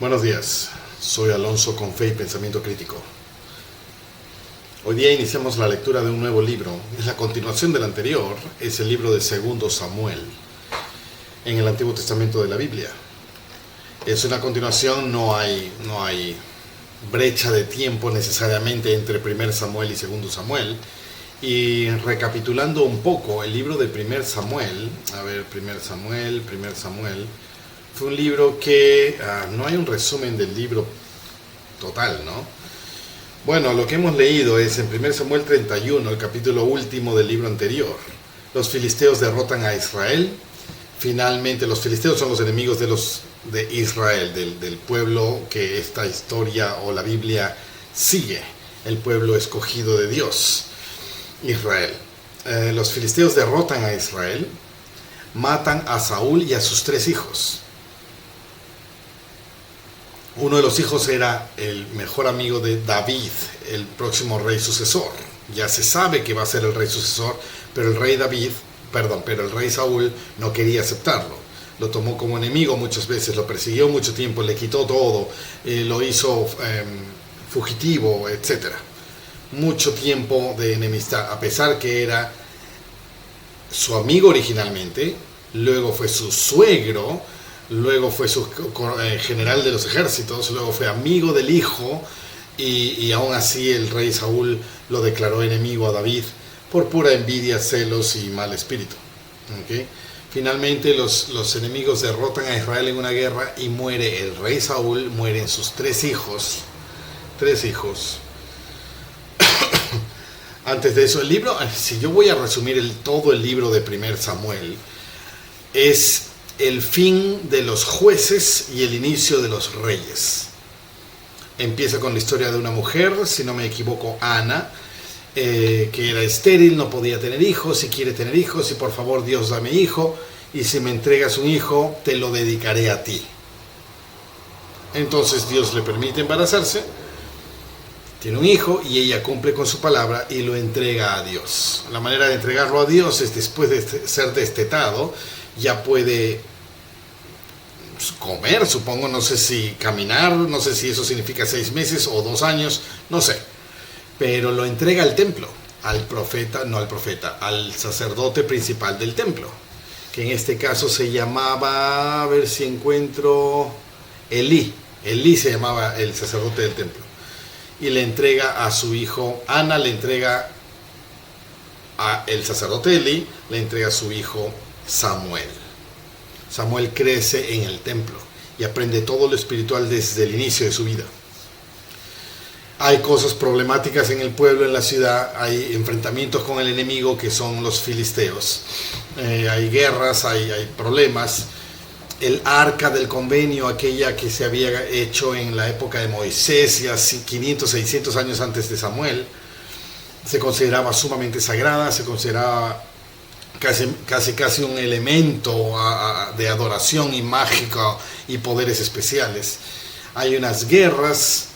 Buenos días, soy Alonso con Fe y Pensamiento Crítico. Hoy día iniciamos la lectura de un nuevo libro. Es la continuación del anterior, es el libro de Segundo Samuel, en el Antiguo Testamento de la Biblia. Es una continuación, no hay brecha de tiempo necesariamente entre 1 Samuel y 2 Samuel. Y recapitulando un poco, el libro de 1 Samuel, 1 Samuel, fue un libro que no hay un resumen del libro total, ¿no? Bueno, lo que hemos leído es en 1 Samuel 31, el capítulo último del libro anterior. Los filisteos derrotan a Israel. Finalmente, los filisteos son los enemigos de Israel, del pueblo que esta historia o la Biblia sigue, el pueblo escogido de Dios, Israel. Los filisteos derrotan a Israel, matan a Saúl y a sus 3 hijos. Uno de los hijos era el mejor amigo de David, el próximo rey sucesor. Ya se sabe que va a ser el rey sucesor, pero el rey Saúl no quería aceptarlo. Lo tomó como enemigo muchas veces, lo persiguió mucho tiempo, le quitó todo, lo hizo fugitivo, etc. Mucho tiempo de enemistad, a pesar que era su amigo originalmente, luego fue su suegro, luego fue su general de los ejércitos, luego fue amigo del hijo, y aún así el rey Saúl lo declaró enemigo a David por pura envidia, celos y mal espíritu. ¿Okay? Finalmente los enemigos derrotan a Israel en una guerra y muere el rey Saúl, mueren sus 3 hijos. 3 hijos. Antes de eso, el libro, si yo voy a resumir todo el libro de 1 Samuel, es el fin de los jueces y el inicio de los reyes. Empieza con la historia de una mujer, si no me equivoco, Ana, que era estéril, no podía tener hijos, y quiere tener hijos, y por favor Dios dame hijo, y si me entregas un hijo, te lo dedicaré a ti. Entonces Dios le permite embarazarse, tiene un hijo y ella cumple con su palabra y lo entrega a Dios. La manera de entregarlo a Dios es después de ser destetado, ya puede comer, supongo, no sé si caminar, no sé si eso significa 6 meses o 2 años, no sé. Pero lo entrega al templo, al sacerdote principal del templo, que en este caso se llamaba, a ver si encuentro, Elí se llamaba el sacerdote del templo. Y le entrega a su hijo, Ana le entrega a el sacerdote Elí, le entrega a su hijo Samuel. Samuel crece en el templo y aprende todo lo espiritual desde el inicio de su vida. Hay cosas problemáticas en el pueblo, en la ciudad, hay enfrentamientos con el enemigo que son los filisteos. Hay guerras, hay problemas. El arca del convenio, aquella que se había hecho en la época de Moisés y así 500, 600 años antes de Samuel, se consideraba sumamente sagrada, se consideraba casi un elemento de adoración y mágico y poderes especiales. Hay unas guerras,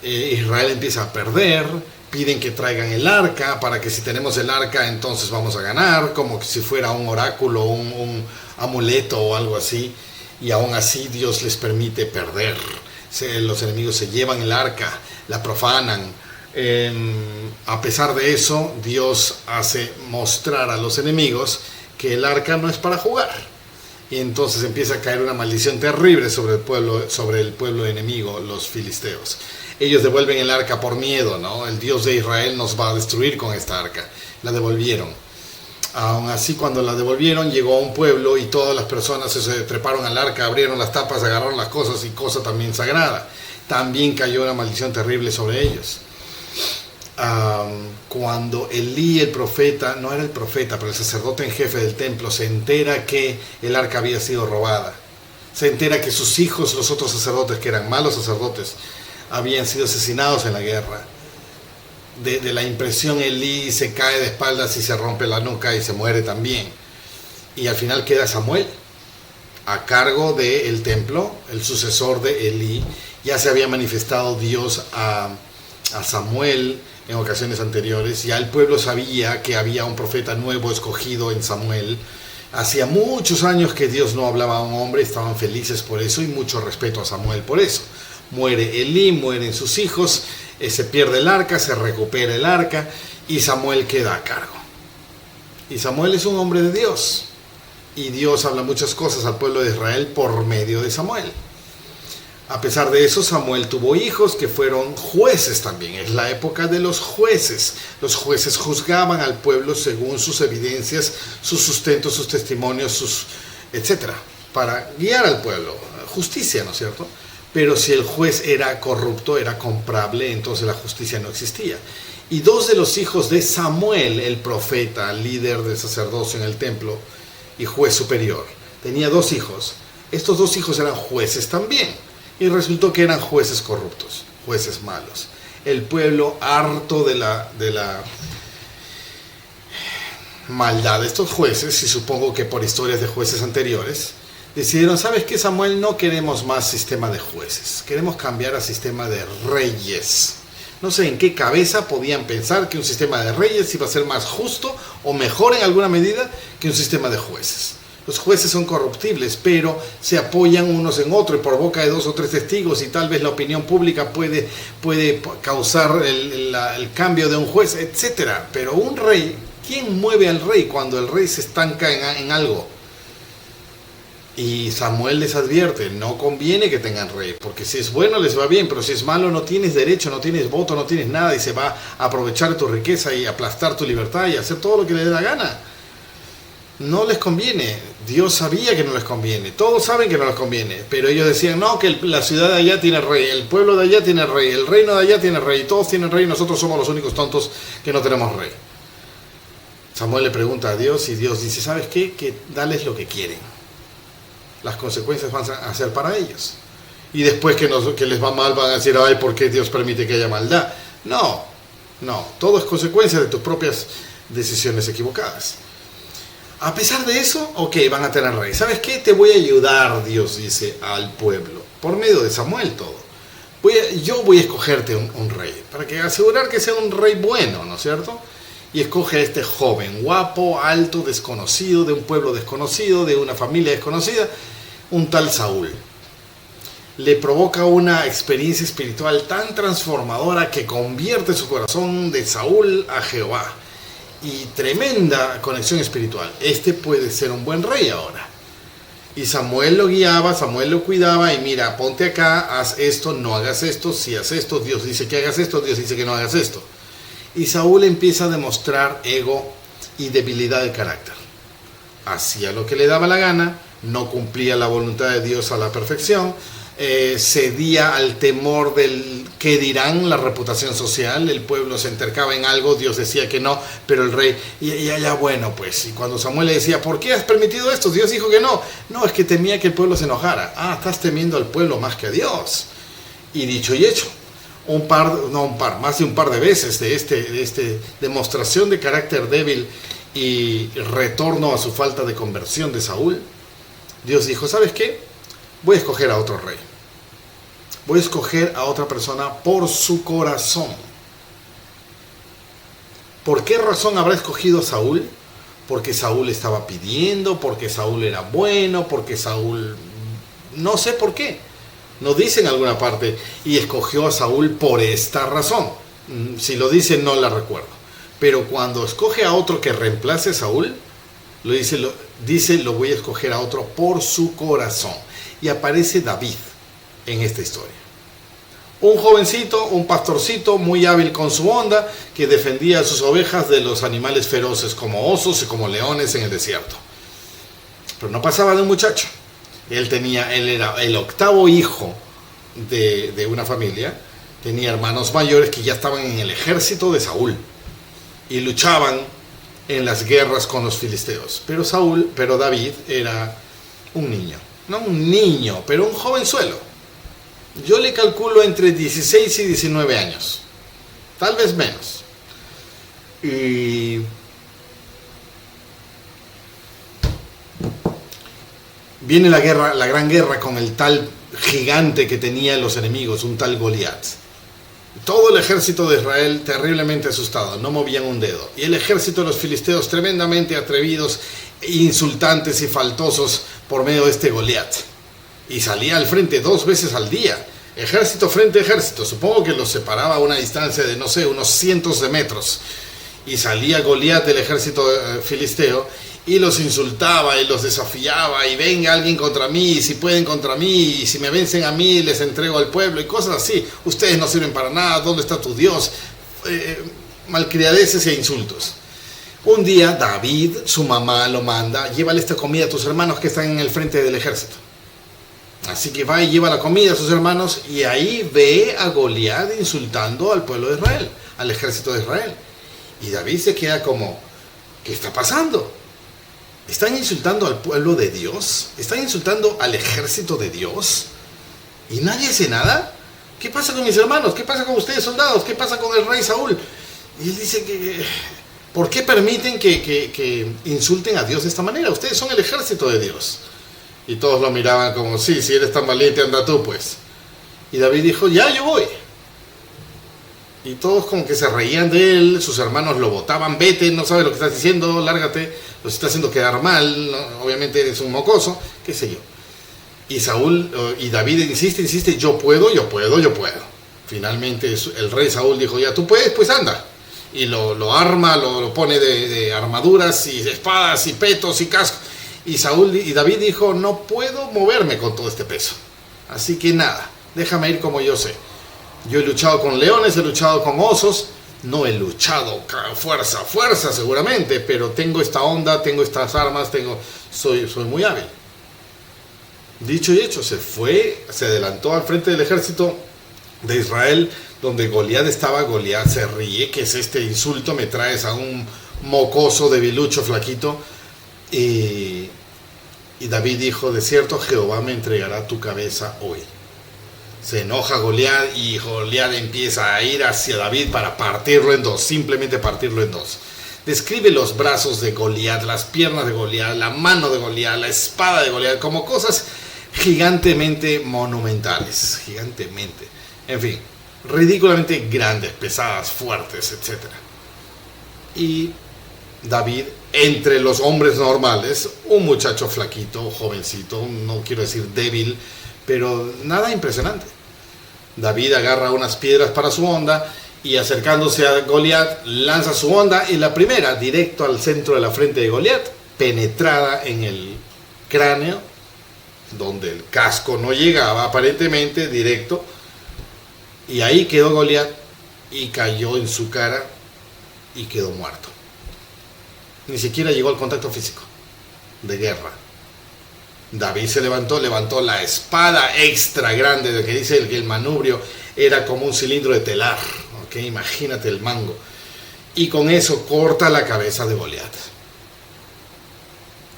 Israel empieza a perder, piden que traigan el arca, para que si tenemos el arca entonces vamos a ganar, como si fuera un oráculo, un amuleto o algo así, y aún así Dios les permite perder. Los enemigos se llevan el arca, la profanan. A pesar de eso, Dios hace mostrar a los enemigos que el arca no es para jugar. Y entonces empieza a caer una maldición terrible sobre el pueblo enemigo, los filisteos. Ellos devuelven el arca por miedo, ¿no? El Dios de Israel nos va a destruir con esta arca. La devolvieron. Aún así, cuando la devolvieron, llegó a un pueblo y todas las personas se treparon al arca, abrieron las tapas, agarraron las cosas y cosa también sagrada. También cayó una maldición terrible sobre ellos. Cuando Elí, el profeta, no era el profeta, pero el sacerdote en jefe del templo, se entera que el arca había sido robada, se entera que sus hijos, los otros sacerdotes, que eran malos sacerdotes, habían sido asesinados en la guerra. De la impresión, Elí se cae de espaldas y se rompe la nuca y se muere también. Y al final queda Samuel a cargo del templo, el sucesor de Elí. Ya se había manifestado Dios a Samuel en ocasiones anteriores. Ya el pueblo sabía que había un profeta nuevo escogido en Samuel, Hacía muchos años que Dios no hablaba a un hombre, estaban felices por eso y mucho respeto a Samuel por eso. Muere Elí, mueren sus hijos, se pierde el arca, se recupera el arca y Samuel queda a cargo. Y Samuel es un hombre de Dios y Dios habla muchas cosas al pueblo de Israel por medio de Samuel. A pesar de eso, Samuel tuvo hijos que fueron jueces también. Es la época de los jueces. Los jueces juzgaban al pueblo según sus evidencias, sus sustentos, sus testimonios, etcétera, para guiar al pueblo. Justicia, ¿no es cierto? Pero si el juez era corrupto, era comprable, entonces la justicia no existía. Y dos de los hijos de Samuel, el profeta, líder del sacerdocio en el templo y juez superior, tenía dos hijos. Estos dos hijos eran jueces también. Y resultó que eran jueces corruptos, jueces malos. El pueblo, harto de la maldad de estos jueces, y supongo que por historias de jueces anteriores, decidieron, ¿sabes qué, Samuel? No queremos más sistema de jueces, queremos cambiar a sistema de reyes. No sé en qué cabeza podían pensar que un sistema de reyes iba a ser más justo o mejor en alguna medida que un sistema de jueces. Los jueces son corruptibles, pero se apoyan unos en otros y por boca de 2 o 3 testigos y tal vez la opinión pública puede causar el cambio de un juez, etc. Pero un rey, ¿quién mueve al rey cuando el rey se estanca en algo? Y Samuel les advierte, no conviene que tengan rey, porque si es bueno les va bien, pero si es malo no tienes derecho, no tienes voto, no tienes nada y se va a aprovechar de tu riqueza y aplastar tu libertad y hacer todo lo que le dé la gana. No les conviene. Dios sabía que no les conviene. Todos saben que no les conviene. Pero ellos decían, no, que la ciudad de allá tiene rey, el pueblo de allá tiene rey, el reino de allá tiene rey, todos tienen rey y nosotros somos los únicos tontos que no tenemos rey. Samuel le pregunta a Dios y Dios dice, ¿sabes qué? Que dales lo que quieren. Las consecuencias van a ser para ellos. Y después que les va mal van a decir, ay, ¿por qué Dios permite que haya maldad? No, todo es consecuencia de tus propias decisiones equivocadas. A pesar de eso, ok, van a tener rey. ¿Sabes qué? Te voy a ayudar, Dios dice al pueblo, por medio de Samuel todo. Yo voy a escogerte un rey, para que asegurar que sea un rey bueno, ¿no es cierto? Y escoge a este joven, guapo, alto, desconocido, de un pueblo desconocido, de una familia desconocida, un tal Saúl. Le provoca una experiencia espiritual tan transformadora que convierte su corazón de Saúl a Jehová. Y tremenda conexión espiritual. Este puede ser un buen rey ahora. Y Samuel lo guiaba, Samuel lo cuidaba y mira, ponte acá, haz esto, no hagas esto, si haces esto, Dios dice que hagas esto, Dios dice que no hagas esto. Y Saúl empieza a demostrar ego y debilidad de carácter. Hacía lo que le daba la gana, no cumplía la voluntad de Dios a la perfección, cedía al temor del qué dirán, la reputación social, el pueblo se entercaba en algo, Dios decía que no, pero el rey, ya bueno pues, y cuando Samuel le decía, ¿por qué has permitido esto? Dios dijo que no, es que temía que el pueblo se enojara. Estás temiendo al pueblo más que a Dios. Y dicho y hecho, más de un par de veces de este demostración de carácter débil y retorno a su falta de conversión de Saúl, Dios dijo, ¿sabes qué? Voy a escoger a otro rey. Voy a escoger a otra persona por su corazón. ¿Por qué razón habrá escogido a Saúl? Porque Saúl estaba pidiendo, porque Saúl era bueno, porque Saúl... No sé por qué. No dice en alguna parte, y escogió a Saúl por esta razón. Si lo dice, no la recuerdo. Pero cuando escoge a otro que reemplace a Saúl, lo voy a escoger a otro por su corazón. Y aparece David en esta historia. Un jovencito, un pastorcito muy hábil con su onda, que defendía a sus ovejas de los animales feroces como osos y como leones en el desierto. Pero no pasaba de un muchacho. Él era el octavo hijo de una familia. Tenía hermanos mayores que ya estaban en el ejército de Saúl y luchaban en las guerras con los filisteos. Pero David era un niño. No un niño, pero un jovenzuelo. Yo le calculo entre 16 y 19 años. Tal vez menos. Y viene la gran guerra con el tal gigante que tenía los enemigos, un tal Goliat. Todo el ejército de Israel terriblemente asustado, no movían un dedo. Y el ejército de los filisteos tremendamente atrevidos, insultantes y faltosos por medio de este Goliat. Y salía al frente 2 veces al día, ejército frente a ejército. Supongo que los separaba a una distancia de, no sé, unos cientos de metros. Y salía Goliat del ejército filisteo y los insultaba y los desafiaba, y venga alguien contra mí, y si pueden contra mí, y si me vencen a mí les entrego al pueblo, y cosas así. Ustedes no sirven para nada, ¿dónde está tu Dios? Malcriadeces e insultos. Un día David, su mamá lo manda: llévale esta comida a tus hermanos que están en el frente del ejército. Así que va y lleva la comida a sus hermanos, y ahí ve a Goliat insultando al pueblo de Israel, al ejército de Israel. Y David se queda como: ¿qué está pasando? ¿Están insultando al pueblo de Dios? ¿Están insultando al ejército de Dios? ¿Y nadie hace nada? ¿Qué pasa con mis hermanos? ¿Qué pasa con ustedes, soldados? ¿Qué pasa con el rey Saúl? Y él dice que... ¿por qué permiten que insulten a Dios de esta manera? Ustedes son el ejército de Dios. Y todos lo miraban como: sí, si eres tan valiente, anda tú pues. Y David dijo: ya, yo voy. Y todos como que se reían de él, sus hermanos lo botaban: vete, no sabes lo que estás diciendo, lárgate, los estás haciendo quedar mal, ¿no? Obviamente eres un mocoso, qué sé yo. Y David insiste: yo puedo. Finalmente el rey Saúl dijo: ya tú puedes, pues anda. Y lo arma, lo pone de armaduras y espadas y petos y cascos. Y David dijo: no puedo moverme con todo este peso. Así que nada, déjame ir como yo sé. Yo he luchado con leones, he luchado con osos, no he luchado fuerza seguramente, pero tengo esta onda, tengo estas armas, soy muy hábil. Dicho y hecho, se adelantó al frente del ejército de Israel, donde Goliat estaba. Goliat se ríe: ¿qué es este insulto? Me traes a un mocoso, debilucho, flaquito. Y David dijo: de cierto, Jehová me entregará tu cabeza hoy. Se enoja Goliat y Goliat empieza a ir hacia David para partirlo en dos, simplemente partirlo en dos. Describe los brazos de Goliat, las piernas de Goliat, la mano de Goliat, la espada de Goliat, como cosas gigantemente monumentales, gigantemente, en fin, ridículamente grandes, pesadas, fuertes, etc. Y David, entre los hombres normales, un muchacho flaquito, jovencito, no quiero decir débil, pero nada impresionante. David agarra unas piedras para su honda y, acercándose a Goliat, lanza su honda, y la primera directo al centro de la frente de Goliat, penetrada en el cráneo, donde el casco no llegaba, aparentemente directo, y ahí quedó Goliat y cayó en su cara y quedó muerto. Ni siquiera llegó al contacto físico de guerra. David se levantó la espada extra grande, de que dice que el manubrio era como un cilindro de telar, ¿ok? Imagínate el mango, y con eso corta la cabeza de Goliat.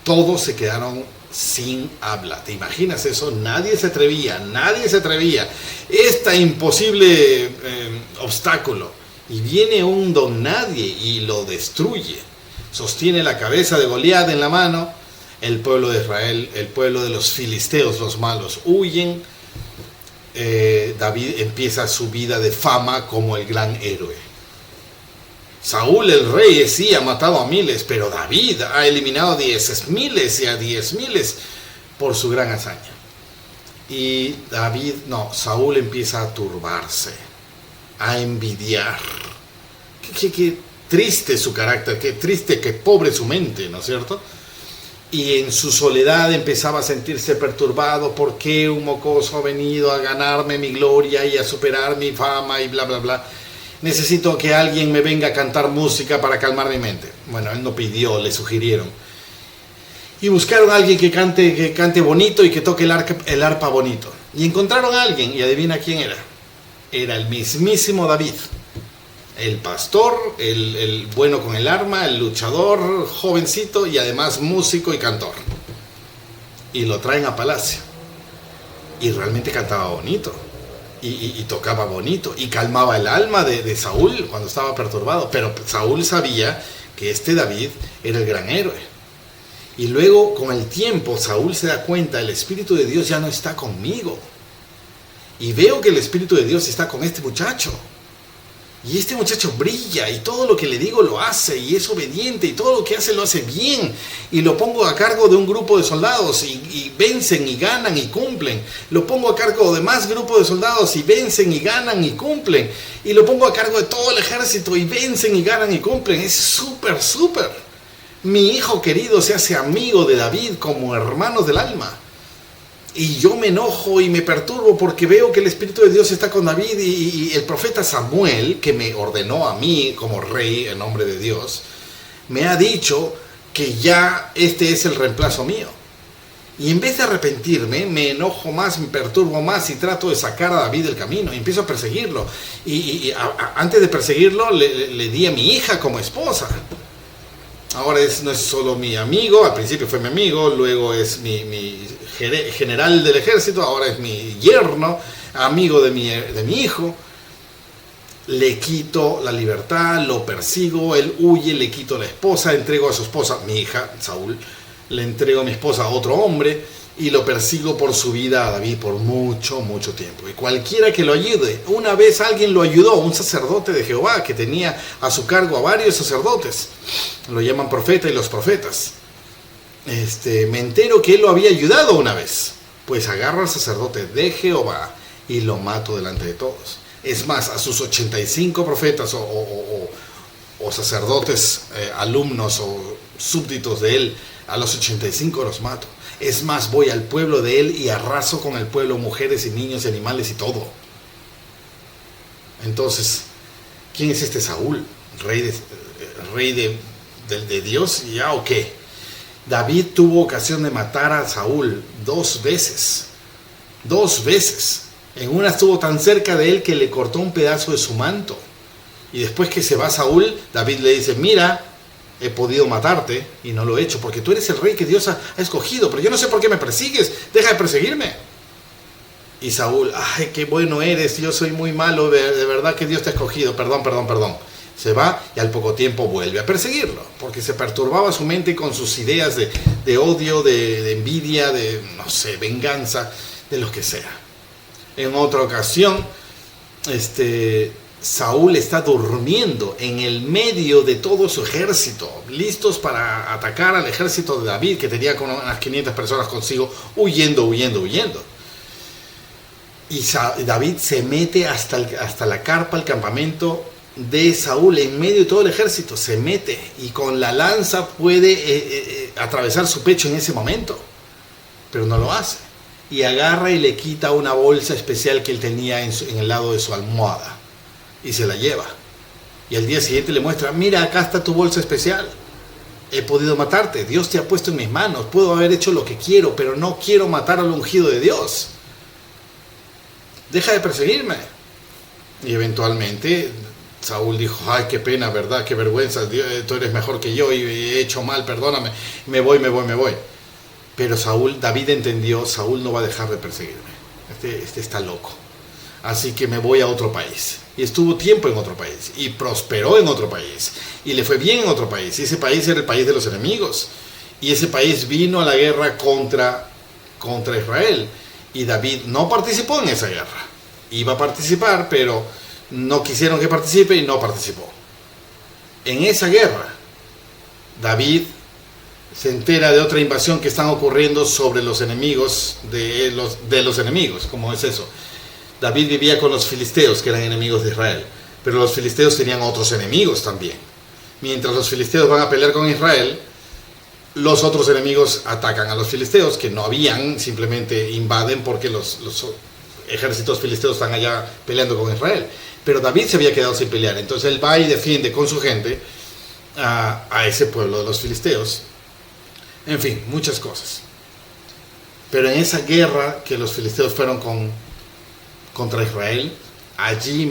Todos se quedaron sin habla. ¿Te imaginas eso? Nadie se atrevía. Este imposible obstáculo, y viene un don nadie y lo destruye. Sostiene la cabeza de Goliat en la mano. El pueblo de Israel, el pueblo de los filisteos, los malos, huyen. David empieza su vida de fama como el gran héroe. Saúl, el rey, sí, ha matado a miles, pero David ha eliminado miles y a 10,000 por su gran hazaña. Y Saúl empieza a turbarse, a envidiar. Qué triste su carácter, qué triste, qué pobre su mente, ¿no es cierto? Y en su soledad empezaba a sentirse perturbado. ¿Por qué un mocoso ha venido a ganarme mi gloria y a superar mi fama y bla, bla, bla? Necesito que alguien me venga a cantar música para calmar mi mente. Bueno, él no pidió, le sugirieron. Y buscaron a alguien que cante bonito y que toque el arpa bonito. Y encontraron a alguien, y adivina quién era. Era el mismísimo David. El pastor, el bueno con el arma, el luchador, jovencito y además músico y cantor. Y lo traen a palacio. Y realmente cantaba bonito. Y tocaba bonito. Y calmaba el alma de Saúl cuando estaba perturbado. Pero Saúl sabía que este David era el gran héroe. Y luego, con el tiempo, Saúl se da cuenta: el Espíritu de Dios ya no está conmigo. Y veo que el Espíritu de Dios está con este muchacho. Y este muchacho brilla y todo lo que le digo lo hace y es obediente y todo lo que hace lo hace bien. Y lo pongo a cargo de un grupo de soldados y vencen y ganan y cumplen. Lo pongo a cargo de más grupos de soldados y vencen y ganan y cumplen. Y lo pongo a cargo de todo el ejército y vencen y ganan y cumplen. Es súper, súper. Mi hijo querido se hace amigo de David como hermanos del alma. Y yo me enojo y me perturbo porque veo que el Espíritu de Dios está con David y el profeta Samuel, que me ordenó a mí como rey en nombre de Dios, me ha dicho que ya este es el reemplazo mío. Y en vez de arrepentirme, me enojo más, me perturbo más y trato de sacar a David del camino y empiezo a perseguirlo. Antes de perseguirlo le di a mi hija como esposa. Ahora no es solo mi amigo, al principio fue mi amigo, luego es mi general del ejército, ahora es mi yerno, amigo de mi hijo. Le quito la libertad, lo persigo, él huye, le quito la esposa, entrego a su esposa, mi hija, Saúl, le entrego a mi esposa a otro hombre y lo persigo por su vida a David por mucho, mucho tiempo. Y cualquiera que lo ayude, una vez alguien lo ayudó, un sacerdote de Jehová que tenía a su cargo a varios sacerdotes, lo llaman profeta y los profetas. Me entero que él lo había ayudado una vez, pues agarro al sacerdote de Jehová y lo mato delante de todos. Es más, a sus 85 profetas o sacerdotes, alumnos o súbditos de él, a los 85 los mato. Es más, voy al pueblo de él y arraso con el pueblo mujeres y niños y animales y todo. Entonces, ¿quién es este Saúl? ¿Rey de Dios? ¿Ya o qué? David tuvo ocasión de matar a Saúl 2 veces. 2 veces. En una estuvo tan cerca de él que le cortó un pedazo de su manto. Y después que se va Saúl, David le dice, mira, he podido matarte y no lo he hecho porque tú eres el rey que Dios ha escogido, pero yo no sé por qué me persigues, deja de perseguirme. Y Saúl, ay, qué bueno eres, yo soy muy malo, de verdad que Dios te ha escogido, perdón. Se va y al poco tiempo vuelve a perseguirlo, porque se perturbaba su mente con sus ideas de odio, de envidia, de, no sé, venganza, de lo que sea. En otra ocasión, Saúl está durmiendo en el medio de todo su ejército, listos para atacar al ejército de David, que tenía con unas 500 personas consigo, huyendo. Y David se mete hasta la carpa, el campamento de Saúl, en medio de todo el ejército, se mete y con la lanza puede atravesar su pecho en ese momento, pero no lo hace. Y agarra y le quita una bolsa especial que él tenía en el lado de su almohada. Y se la lleva. Y al día siguiente le muestra, mira, acá está tu bolsa especial. He podido matarte, Dios te ha puesto en mis manos, puedo haber hecho lo que quiero, pero no quiero matar al ungido de Dios. Deja de perseguirme. Y eventualmente Saúl dijo, ay, qué pena, verdad, qué vergüenza, Dios, tú eres mejor que yo y he hecho mal, perdóname, me voy. Pero David entendió, Saúl no va a dejar de perseguirme, este está loco. Así que me voy a otro país. Y estuvo tiempo en otro país. Y prosperó en otro país. Y le fue bien en otro país. Y ese país era el país de los enemigos. Y ese país vino a la guerra contra Israel. Y David no participó en esa guerra. Iba a participar, pero no quisieron que participe y no participó. En esa guerra, David se entera de otra invasión que están ocurriendo sobre los enemigos de los enemigos. ¿Cómo es eso? David vivía con los filisteos, que eran enemigos de Israel, pero los filisteos tenían otros enemigos también. Mientras los filisteos van a pelear con Israel, los otros enemigos atacan a los filisteos, que no habían, simplemente invaden porque los ejércitos filisteos están allá peleando con Israel. Pero David se había quedado sin pelear, entonces él va y defiende con su gente a ese pueblo de los filisteos. En fin, muchas cosas. Pero en esa guerra que los filisteos fueron contra Israel, allí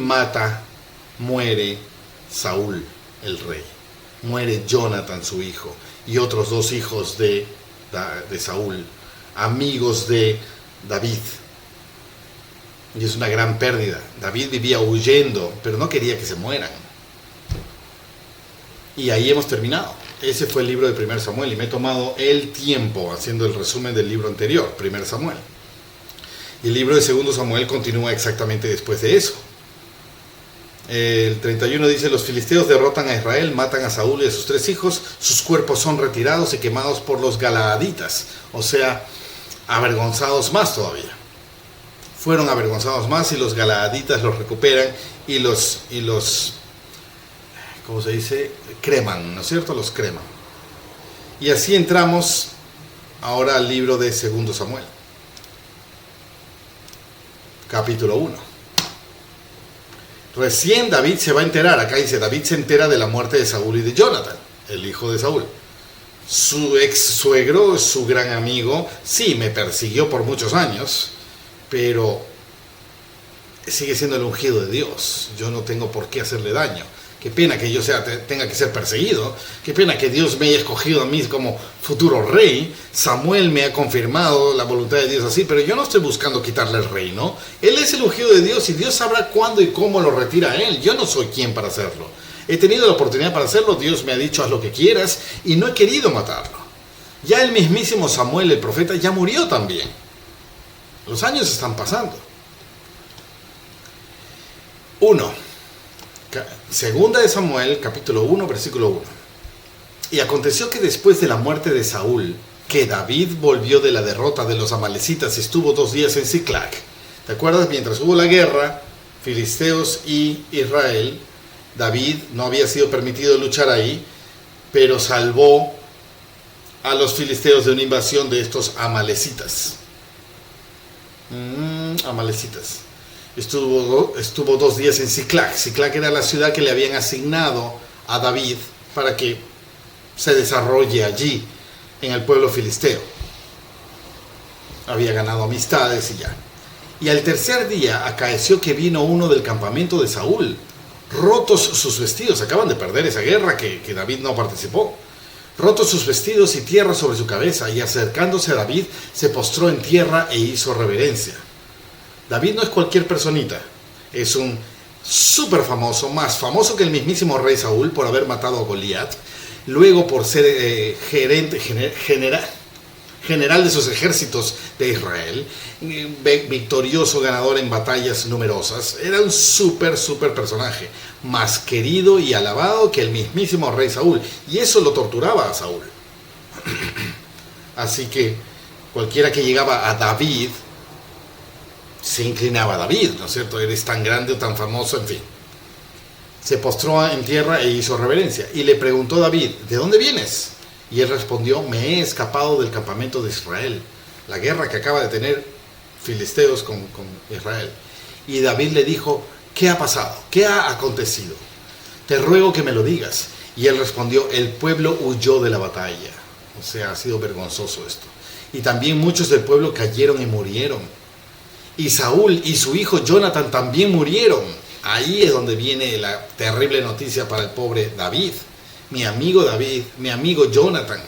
muere Saúl, el rey. Muere Jonathan, su hijo, y otros 2 hijos de Saúl, amigos de David. Y es una gran pérdida. David vivía huyendo, pero no quería que se mueran. Y ahí hemos terminado. Ese fue el libro de 1 Samuel, y me he tomado el tiempo haciendo el resumen del libro anterior, 1 Samuel. Y el libro de 2 Samuel continúa exactamente después de eso. El 31 dice: los filisteos derrotan a Israel, matan a Saúl y a sus 3 hijos, sus cuerpos son retirados y quemados por los galaaditas, o sea, avergonzados más todavía. Fueron avergonzados más y los galaaditas los recuperan y los ¿cómo se dice? Creman, ¿no es cierto? Los creman. Y así entramos ahora al libro de 2 Samuel, capítulo 1. Recién David se va a enterar, acá dice, David se entera de la muerte de Saúl y de Jonathan, el hijo de Saúl. Su ex suegro, su gran amigo, sí, me persiguió por muchos años, pero sigue siendo el ungido de Dios. Yo no tengo por qué hacerle daño. Qué pena que yo tenga que ser perseguido. Qué pena que Dios me haya escogido a mí como futuro rey. Samuel me ha confirmado la voluntad de Dios así, pero yo no estoy buscando quitarle el reino. Él es el ungido de Dios y Dios sabrá cuándo y cómo lo retira a él. Yo no soy quien para hacerlo. He tenido la oportunidad para hacerlo. Dios me ha dicho: haz lo que quieras, y no he querido matarlo. Ya el mismísimo Samuel, el profeta, ya murió también. Los años están pasando. 1. Segunda de Samuel, capítulo 1, versículo 1. Y aconteció que después de la muerte de Saúl, que David volvió de la derrota de los amalecitas y estuvo 2 días en Siclag. ¿Te acuerdas? Mientras hubo la guerra, filisteos y Israel, David no había sido permitido luchar ahí, pero salvó a los filisteos de una invasión de estos amalecitas. Amalecitas. Estuvo 2 días en Siclag. Siclag era la ciudad que le habían asignado a David para que se desarrolle allí, en el pueblo filisteo. Había ganado amistades y ya. Y al tercer día acaeció que vino uno del campamento de Saúl, rotos sus vestidos. Acaban de perder esa guerra que David no participó. Rotos sus vestidos y tierra sobre su cabeza, y acercándose a David, se postró en tierra e hizo reverencia. David no es cualquier personita, es un súper famoso, más famoso que el mismísimo rey Saúl por haber matado a Goliat, luego por ser general de sus ejércitos de Israel, victorioso, ganador en batallas numerosas. Era un súper personaje, más querido y alabado que el mismísimo rey Saúl, y eso lo torturaba a Saúl. Así que cualquiera que llegaba a David se inclinaba a David, ¿no es cierto? Eres tan grande o tan famoso, en fin. Se postró en tierra e hizo reverencia. Y le preguntó David: ¿de dónde vienes? Y él respondió: me he escapado del campamento de Israel, la guerra que acaba de tener filisteos con Israel. Y David le dijo: ¿qué ha pasado? ¿Qué ha acontecido? Te ruego que me lo digas. Y él respondió: el pueblo huyó de la batalla. O sea, ha sido vergonzoso esto. Y también muchos del pueblo cayeron y murieron. Y Saúl y su hijo Jonathan también murieron. Ahí es donde viene la terrible noticia para el pobre David. Mi amigo David, mi amigo Jonathan,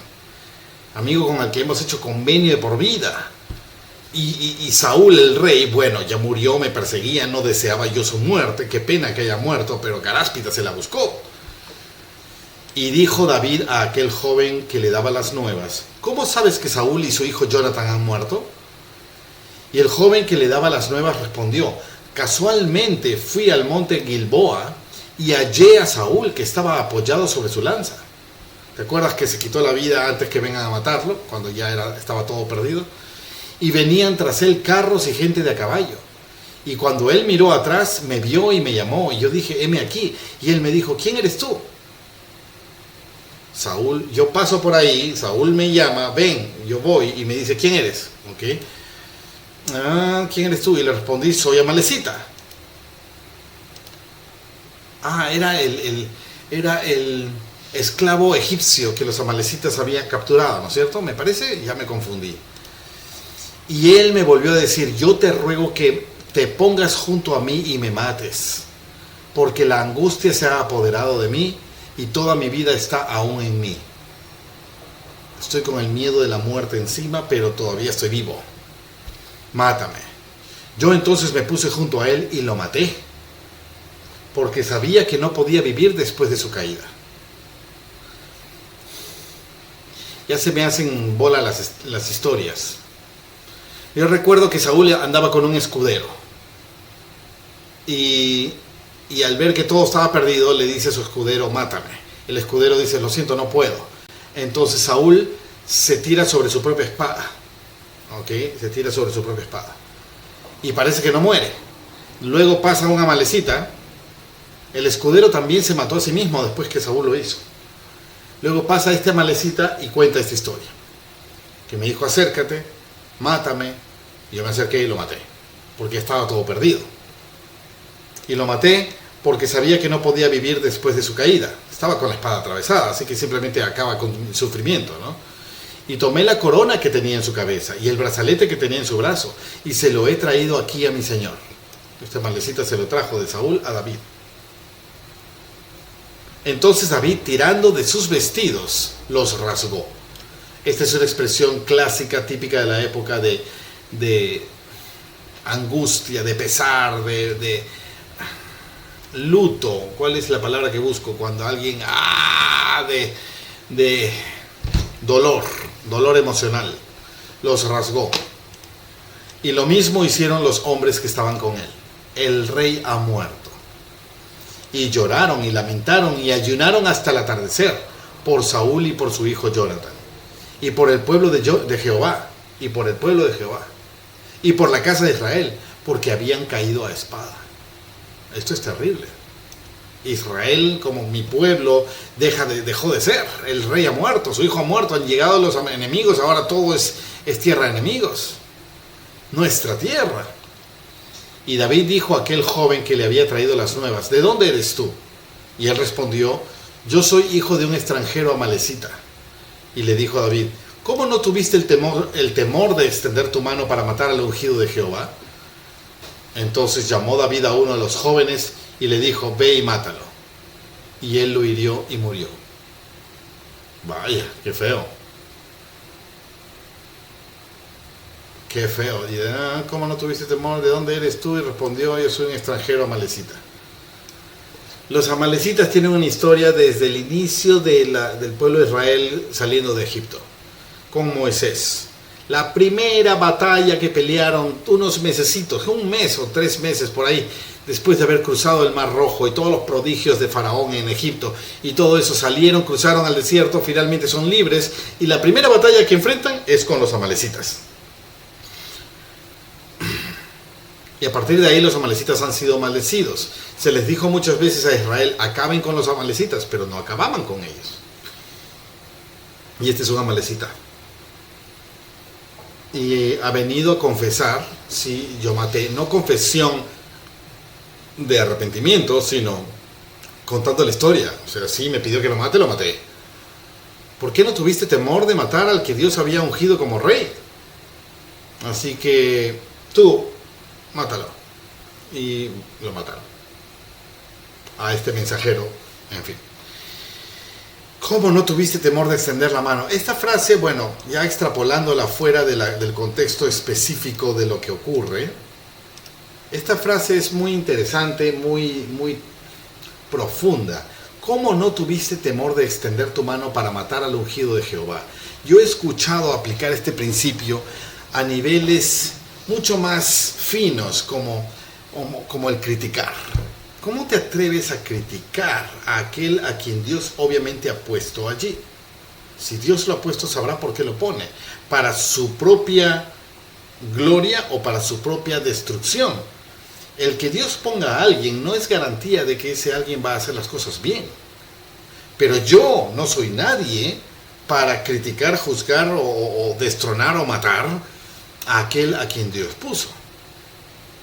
amigo con el que hemos hecho convenio de por vida. Y Saúl el rey, bueno, ya murió, me perseguía, no deseaba yo su muerte. Qué pena que haya muerto, pero Caráspita se la buscó. Y dijo David a aquel joven que le daba las nuevas: ¿cómo sabes que Saúl y su hijo Jonathan han muerto? Y el joven que le daba las nuevas respondió: casualmente fui al monte Gilboa y hallé a Saúl que estaba apoyado sobre su lanza. ¿Te acuerdas que se quitó la vida antes que vengan a matarlo, cuando ya estaba todo perdido? Y venían tras él carros y gente de a caballo. Y cuando él miró atrás, me vio y me llamó, y yo dije: heme aquí. Y él me dijo: ¿quién eres tú? Saúl, yo paso por ahí, Saúl me llama, ven, yo voy, y me dice: ¿quién eres? ¿Ok? ¿Quién eres tú? Y le respondí: soy amalecita. Era el esclavo egipcio que los amalecitas habían capturado, ¿no es cierto? Me parece, ya me confundí. Y él me volvió a decir: yo te ruego que te pongas junto a mí y me mates, porque la angustia se ha apoderado de mí y toda mi vida está aún en mí. Estoy con el miedo de la muerte encima, pero todavía estoy vivo. Mátame. Yo entonces me puse junto a él y lo maté, porque sabía que no podía vivir después de su caída. Ya se me hacen bola las historias. Yo recuerdo que Saúl andaba con un escudero y y al ver que todo estaba perdido, le dice a su escudero, mátame. El escudero dice, lo siento, no puedo. Entonces Saúl se tira sobre su propia espada. ¿Ok? Se tira sobre su propia espada. Y parece que no muere. Luego pasa un amalecita. El escudero también se mató a sí mismo después que Saúl lo hizo. Luego pasa este amalecita y cuenta esta historia. Que me dijo, acércate, mátame. Y yo me acerqué y lo maté. Porque estaba todo perdido. Y lo maté porque sabía que no podía vivir después de su caída. Estaba con la espada atravesada, así que simplemente acaba con sufrimiento, ¿no? Y tomé la corona que tenía en su cabeza y el brazalete que tenía en su brazo y se lo he traído aquí a mi señor. Este amalecita se lo trajo de Saúl a David. Entonces David, tirando de sus vestidos, los rasgó. Esta es una expresión clásica, típica de la época de angustia, de pesar, de luto. ¿Cuál es la palabra que busco? Cuando alguien, de dolor emocional, los rasgó. Y lo mismo hicieron los hombres que estaban con él. El rey ha muerto. Y lloraron y lamentaron y ayunaron hasta el atardecer por Saúl y por su hijo Jonathan. Y por el pueblo de Jehová. Y por el pueblo de Jehová. Y por la casa de Israel. Porque habían caído a espada. Esto es terrible. Israel, como mi pueblo, dejó de ser. El rey ha muerto, su hijo ha muerto, han llegado los enemigos, ahora todo es tierra de enemigos. Nuestra tierra. Y David dijo a aquel joven que le había traído las nuevas, ¿de dónde eres tú? Y él respondió, yo soy hijo de un extranjero amalecita. Y le dijo a David, ¿cómo no tuviste el temor de extender tu mano para matar al ungido de Jehová? Entonces llamó David a uno de los jóvenes y le dijo, ve y mátalo. Y él lo hirió y murió. Vaya, qué feo. Qué feo. Y ¿cómo no tuviste temor? ¿De dónde eres tú? Y respondió, yo soy un extranjero amalecita. Los amalecitas tienen una historia desde el inicio del pueblo de Israel saliendo de Egipto, con Moisés. La primera batalla que pelearon unos mesecitos, un mes o 3 meses por ahí, después de haber cruzado el Mar Rojo y todos los prodigios de Faraón en Egipto y todo eso, salieron, cruzaron al desierto, finalmente son libres y la primera batalla que enfrentan es con los amalecitas. Y a partir de ahí los amalecitas han sido maldecidos. Se les dijo muchas veces a Israel, acaben con los amalecitas, pero no acababan con ellos. Y este es un amalecita. Y ha venido a confesar, sí, yo maté, no confesión de arrepentimiento, sino contando la historia. O sea, sí, me pidió que lo maté. ¿Por qué no tuviste temor de matar al que Dios había ungido como rey? Así que tú, mátalo. Y lo mataron. A este mensajero, en fin. ¿Cómo no tuviste temor de extender la mano? Esta frase, bueno, ya extrapolándola fuera del contexto específico de lo que ocurre, esta frase es muy interesante, muy profunda. ¿Cómo no tuviste temor de extender tu mano para matar al ungido de Jehová? Yo he escuchado aplicar este principio a niveles mucho más finos, como el criticar. ¿Cómo te atreves a criticar a aquel a quien Dios obviamente ha puesto allí? Si Dios lo ha puesto, sabrá por qué lo pone. ¿Para su propia gloria o para su propia destrucción? El que Dios ponga a alguien no es garantía de que ese alguien va a hacer las cosas bien. Pero yo no soy nadie para criticar, juzgar o destronar o matar a aquel a quien Dios puso.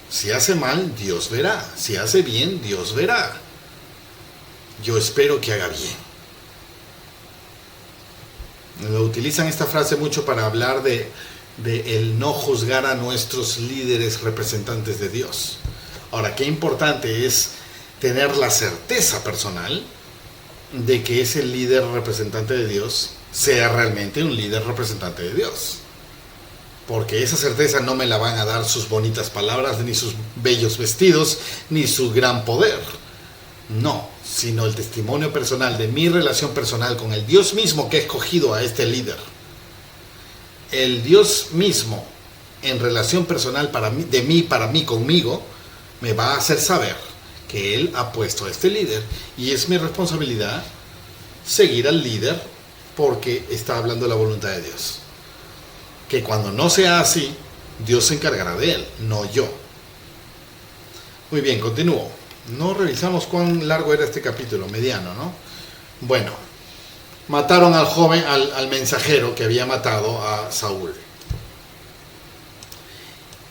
Si hace mal, Dios verá. Si hace bien, Dios verá. Yo espero que haga bien. Lo utilizan esta frase mucho para hablar de el no juzgar a nuestros líderes representantes de Dios. Ahora, qué importante es tener la certeza personal de que ese líder representante de Dios sea realmente un líder representante de Dios. Porque esa certeza no me la van a dar sus bonitas palabras, ni sus bellos vestidos, ni su gran poder. No, sino el testimonio personal de mi relación personal con el Dios mismo que ha escogido a este líder. El Dios mismo, en relación personal para mí, conmigo, me va a hacer saber que Él ha puesto a este líder. Y es mi responsabilidad seguir al líder porque está hablando de la voluntad de Dios. Que cuando no sea así, Dios se encargará de él, no yo. Muy bien, continúo. No revisamos cuán largo era este capítulo, mediano, ¿no? Bueno, mataron al joven, al mensajero que había matado a Saúl.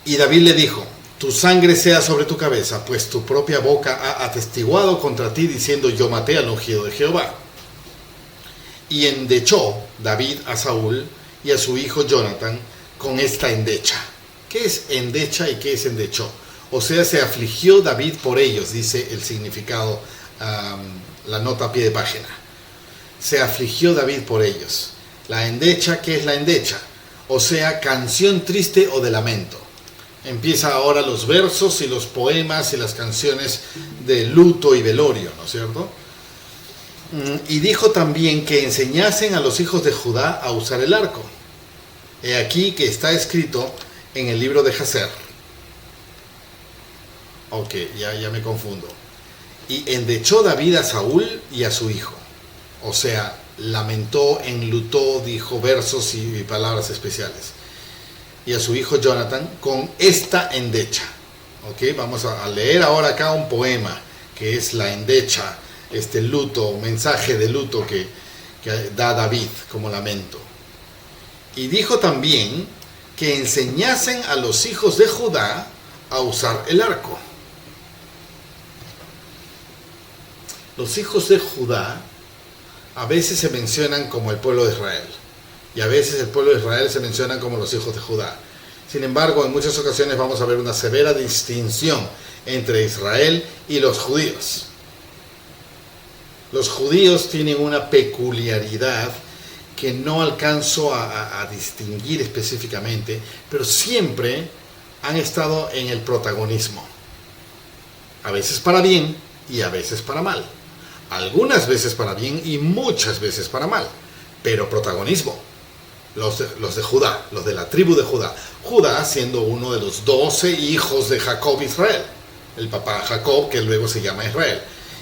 Y David le dijo: tu sangre sea sobre tu cabeza, pues tu propia boca ha atestiguado contra ti diciendo: yo maté al ungido de Jehová. Y endechó David a Saúl y a su hijo Jonathan con esta endecha. ¿Qué es endecha y qué es endechó? O sea, se afligió David por ellos, dice el significado, la nota a pie de página. Se afligió David por ellos. La endecha, ¿qué es la endecha? O sea, canción triste o de lamento. Empieza ahora los versos y los poemas y las canciones de luto y velorio, ¿no es cierto? Y dijo también que enseñasen a los hijos de Judá a usar el arco. He aquí que está escrito en el libro de Jaser. Ok, ya me confundo. Y endechó David a Saúl y a su hijo. O sea, lamentó, enlutó, dijo versos y palabras especiales. Y a su hijo Jonathan con esta endecha. Ok, vamos a leer ahora acá un poema que es la endecha, este luto, mensaje de luto que da David como lamento. Y dijo también que enseñasen a los hijos de Judá a usar el arco. Los hijos de Judá a veces se mencionan como el pueblo de Israel, y a veces el pueblo de Israel se menciona como los hijos de Judá. Sin embargo, en muchas ocasiones vamos a ver una severa distinción entre Israel y los judíos. Los judíos tienen una peculiaridad que no alcanzo a distinguir específicamente, pero siempre han estado en el protagonismo. A veces para bien y a veces para mal. Algunas veces para bien y muchas veces para mal, pero protagonismo. Los de Judá, los de la tribu de Judá. Judá siendo uno de los 12 hijos de Jacob Israel. El papá Jacob, que luego se llama Israel.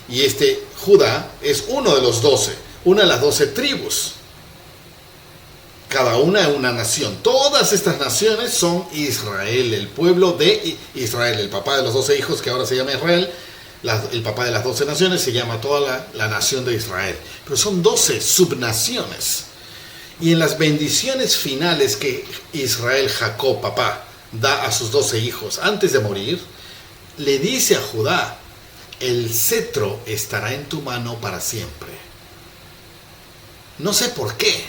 Y este Judá es uno de los 12, una de las 12 tribus. Cada una nación. Todas estas naciones son Israel, el pueblo de Israel. El papá de los 12 hijos, que ahora se llama Israel, el papá de las 12 naciones, se llama toda la nación de Israel. Pero son 12 subnaciones. Y en las bendiciones finales que Israel, Jacob, papá, da a sus 12 hijos antes de morir, le dice a Judá: el cetro estará en tu mano para siempre. No sé por qué,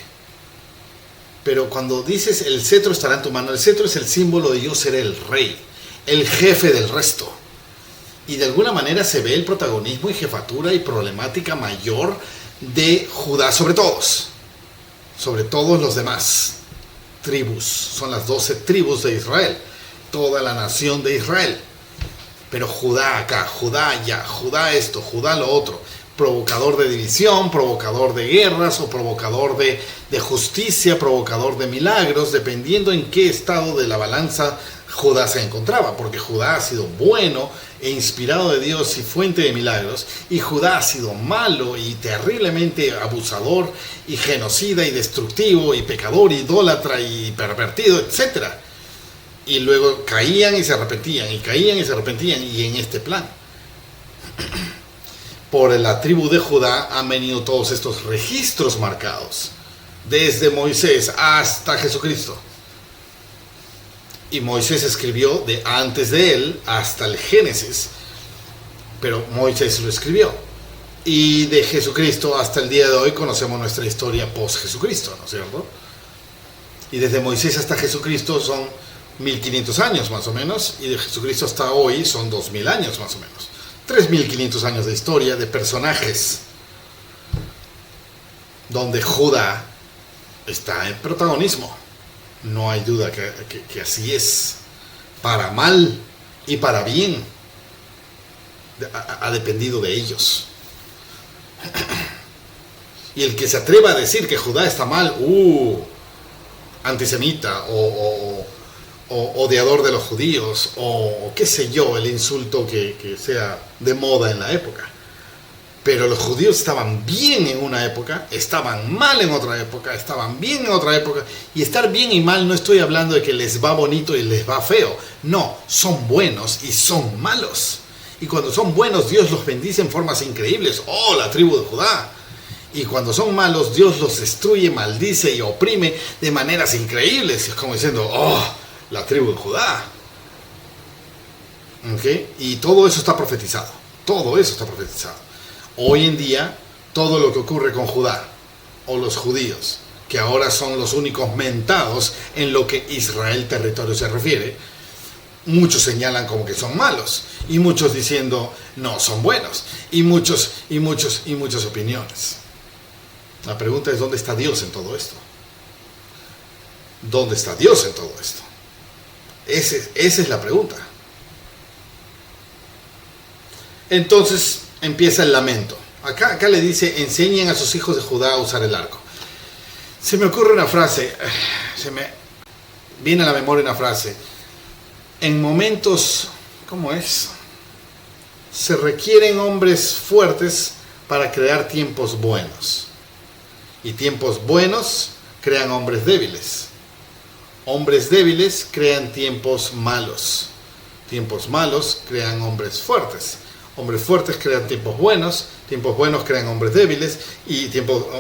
pero cuando dices el cetro estará en tu mano, el cetro es el símbolo de yo seré el rey, el jefe del resto. Y de alguna manera se ve el protagonismo y jefatura y problemática mayor de Judá sobre todos los demás tribus. Son las 12 tribus de Israel, toda la nación de Israel. Pero Judá acá, Judá allá, Judá esto, Judá lo otro. Provocador de división, provocador de guerras o provocador de justicia, provocador de milagros, dependiendo en qué estado de la balanza Judá se encontraba. Porque Judá ha sido bueno e inspirado de Dios y fuente de milagros, y Judá ha sido malo y terriblemente abusador y genocida y destructivo y pecador, idólatra y pervertido, etc. Y luego caían y se arrepentían, y caían y se arrepentían, y en este plan. Por la tribu de Judá han venido todos estos registros marcados, desde Moisés hasta Jesucristo. Y Moisés escribió de antes de él hasta el Génesis, pero Moisés lo escribió. Y de Jesucristo hasta el día de hoy conocemos nuestra historia post-Jesucristo, ¿no es cierto? Y desde Moisés hasta Jesucristo son 1500 años más o menos, y de Jesucristo hasta hoy son 2000 años más o menos. 3500 años de historia, de personajes, donde Judá está en protagonismo. No hay duda que así es, para mal y para bien, ha dependido de ellos. Y el que se atreva a decir que Judá está mal, antisemita o o odiador de los judíos, o qué sé yo, el insulto que sea de moda en la época. Pero los judíos estaban bien en una época, estaban mal en otra época, estaban bien en otra época. Y estar bien y mal no estoy hablando de que les va bonito y les va feo. No, son buenos y son malos. Y cuando son buenos, Dios los bendice en formas increíbles. ¡Oh, la tribu de Judá! Y cuando son malos, Dios los destruye, maldice y oprime de maneras increíbles. Es como diciendo, ¡oh, la tribu de Judá! ¿Okay? Y todo eso está profetizado. Todo eso está profetizado. Hoy en día, todo lo que ocurre con Judá o los judíos, que ahora son los únicos mentados en lo que Israel territorio se refiere, muchos señalan como que son malos y muchos diciendo no, son buenos y muchas opiniones. La pregunta es, ¿dónde está Dios en todo esto? ¿Dónde está Dios en todo esto? Esa es la pregunta. Entonces empieza el lamento. Acá le dice, enseñen a sus hijos de Judá a usar el arco. Se me ocurre una frase, se me viene a la memoria una frase. En momentos, ¿cómo es? Se requieren hombres fuertes para crear tiempos buenos. Y tiempos buenos crean hombres débiles. Hombres débiles crean tiempos malos. Tiempos malos crean hombres fuertes. Hombres fuertes crean tiempos buenos crean hombres débiles, y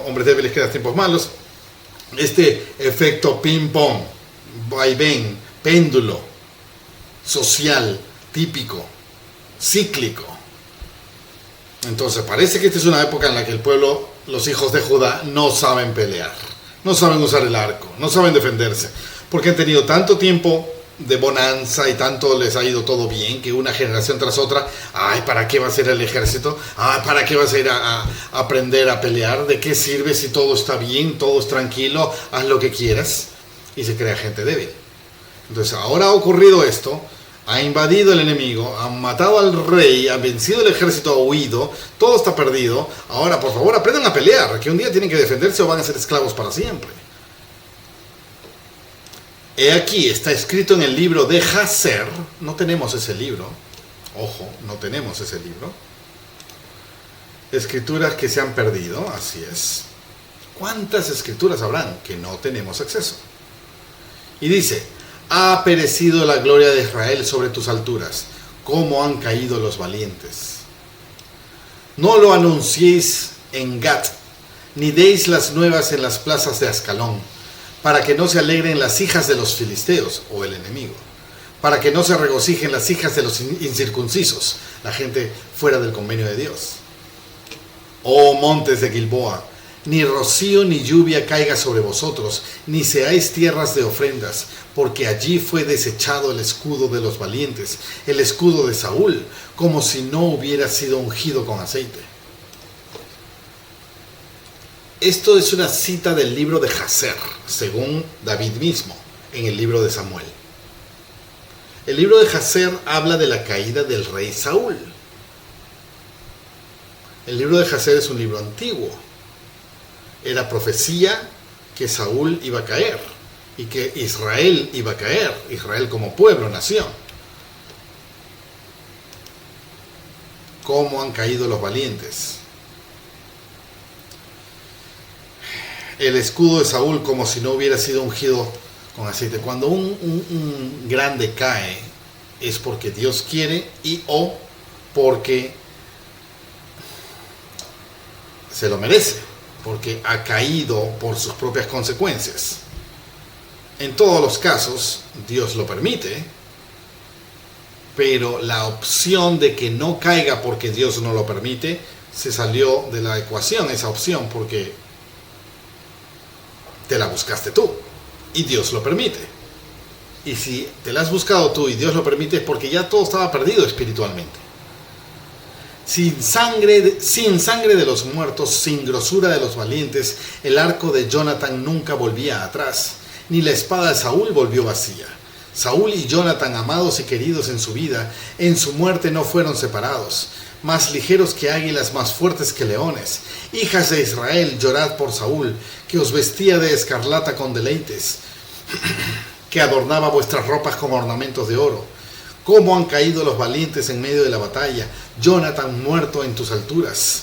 hombres débiles crean tiempos malos. Este efecto ping-pong, vaivén, péndulo, social, típico, cíclico. Entonces parece que esta es una época en la que el pueblo, los hijos de Judá, no saben pelear, no saben usar el arco, no saben defenderse, porque han tenido tanto tiempo de bonanza y tanto les ha ido todo bien, que una generación tras otra, ay, ¿para qué vas a ir al ejército? Ay, ¿para qué vas a ir a aprender a pelear? ¿De qué sirve si todo está bien, todo es tranquilo, haz lo que quieras? Y se crea gente débil. Entonces ahora ha ocurrido esto, ha invadido el enemigo, han matado al rey, han vencido el ejército, ha huido, todo está perdido. Ahora, por favor, aprendan a pelear, que un día tienen que defenderse o van a ser esclavos para siempre. He aquí, está escrito en el libro de Jacer. No tenemos ese libro. Ojo, no tenemos ese libro. Escrituras que se han perdido, así es. ¿Cuántas escrituras habrán que no tenemos acceso? Y dice, ha perecido la gloria de Israel sobre tus alturas, cómo han caído los valientes. No lo anunciéis en Gat, ni deis las nuevas en las plazas de Ascalón, para que no se alegren las hijas de los filisteos, o el enemigo, para que no se regocijen las hijas de los incircuncisos, la gente fuera del convenio de Dios. Oh montes de Gilboa, ni rocío ni lluvia caiga sobre vosotros, ni seáis tierras de ofrendas, porque allí fue desechado el escudo de los valientes, el escudo de Saúl, como si no hubiera sido ungido con aceite. Esto es una cita del libro de Jacer, según David mismo, en el libro de Samuel. El libro de Jacer habla de la caída del rey Saúl. El libro de Jacer es un libro antiguo. Era profecía que Saúl iba a caer y que Israel iba a caer, Israel como pueblo, nación. ¿Cómo han caído los valientes? El escudo de Saúl como si no hubiera sido ungido con aceite. Cuando un grande cae es porque Dios quiere y o porque se lo merece, porque ha caído por sus propias consecuencias. En todos los casos Dios lo permite, pero la opción de que no caiga porque Dios no lo permite se salió de la ecuación, esa opción, porque te la buscaste tú y Dios lo permite. Y si te la has buscado tú y Dios lo permite es porque ya todo estaba perdido espiritualmente. Sin sangre de los muertos, sin grosura de los valientes, el arco de Jonathan nunca volvía atrás, ni la espada de Saúl volvió vacía. Saúl y Jonathan, amados y queridos en su vida, en su muerte no fueron separados. Más ligeros que águilas, más fuertes que leones. Hijas de Israel, llorad por Saúl, que os vestía de escarlata con deleites, que adornaba vuestras ropas con ornamentos de oro. Cómo han caído los valientes en medio de la batalla, Jonathan muerto en tus alturas.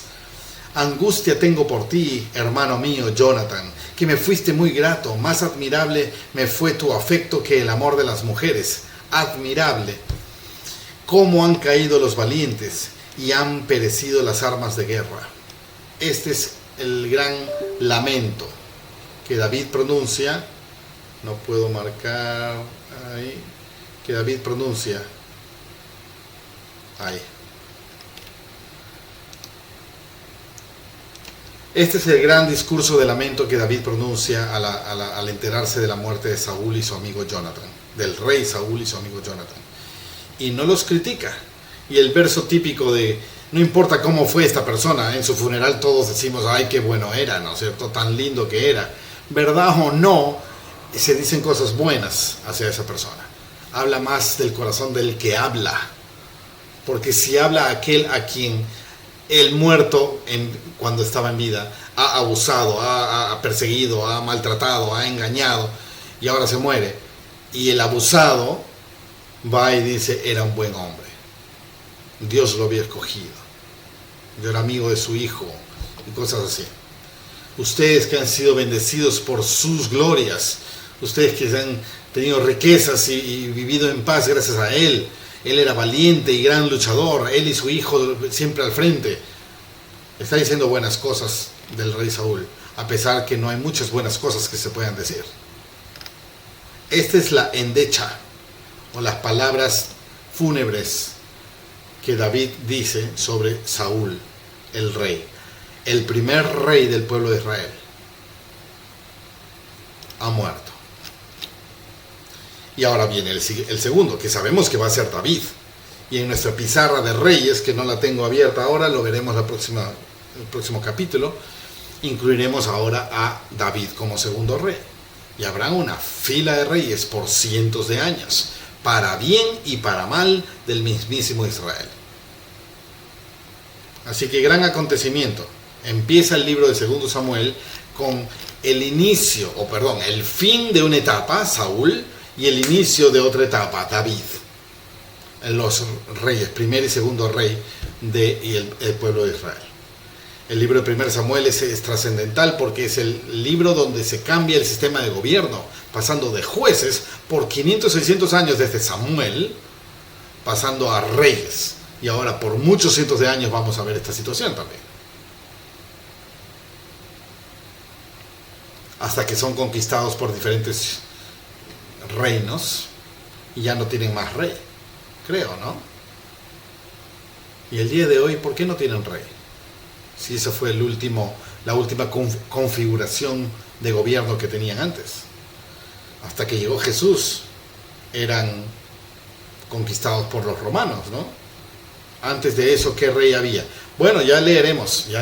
Angustia tengo por ti, hermano mío, Jonathan, que me fuiste muy grato, más admirable me fue tu afecto que el amor de las mujeres. Admirable. Cómo han caído los valientes y han perecido las armas de guerra. Este es el gran lamento que David pronuncia. No puedo marcar ahí. Que David pronuncia. Ahí. Este es el gran discurso de lamento que David pronuncia al enterarse de la muerte de Saúl y su amigo Jonathan, del rey Saúl y su amigo Jonathan. Y no los critica. Y el verso típico de, no importa cómo fue esta persona, en su funeral todos decimos, ay, qué bueno era, ¿no es cierto? Tan lindo que era. ¿Verdad o no? Se dicen cosas buenas hacia esa persona. Habla más del corazón del que habla. Porque si habla aquel a quien el muerto, cuando estaba en vida, ha abusado, ha perseguido, ha maltratado, ha engañado, y ahora se muere, y el abusado va y dice, era un buen hombre, Dios lo había escogido, yo era amigo de su hijo, y cosas así. Ustedes que han sido bendecidos por sus glorias, ustedes que han tenido riquezas y vivido en paz gracias a él era valiente y gran luchador, él y su hijo siempre al frente. Está diciendo buenas cosas del rey Saúl, a pesar que no hay muchas buenas cosas que se puedan decir. Esta es la endecha, o las palabras fúnebres que David dice sobre Saúl, el rey, el primer rey del pueblo de Israel. Ha muerto. Y ahora viene el segundo, que sabemos que va a ser David. Y en nuestra pizarra de reyes, que no la tengo abierta ahora, lo veremos el próximo capítulo, incluiremos ahora a David como segundo rey. Y habrá una fila de reyes por cientos de años, para bien y para mal del mismísimo Israel. Así que gran acontecimiento. Empieza el libro de 2 Samuel con el fin de una etapa, Saúl, y el inicio de otra etapa, David. Los reyes, primer y segundo rey del pueblo de Israel. El libro de 1 Samuel es trascendental porque es el libro donde se cambia el sistema de gobierno, pasando de jueces por 500, 600 años desde Samuel, pasando a reyes. Y ahora por muchos cientos de años vamos a ver esta situación también. Hasta que son conquistados por diferentes reinos y ya no tienen más rey, creo, ¿no? Y el día de hoy, ¿por qué no tienen rey? Si esa fue la última configuración de gobierno que tenían antes. Hasta que llegó Jesús, eran conquistados por los romanos, ¿no? Antes de eso, ¿qué rey había? Bueno, ya leeremos y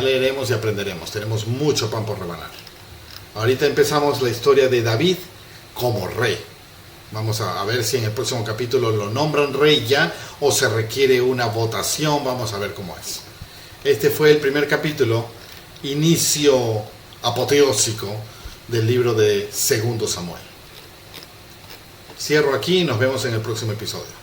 aprenderemos. Tenemos mucho pan por rebanar. Ahorita empezamos la historia de David como rey. Vamos a ver si en el próximo capítulo lo nombran rey ya o se requiere una votación. Vamos a ver cómo es. Este fue el primer capítulo, inicio apoteósico del libro de 2 Samuel. Cierro aquí y nos vemos en el próximo episodio.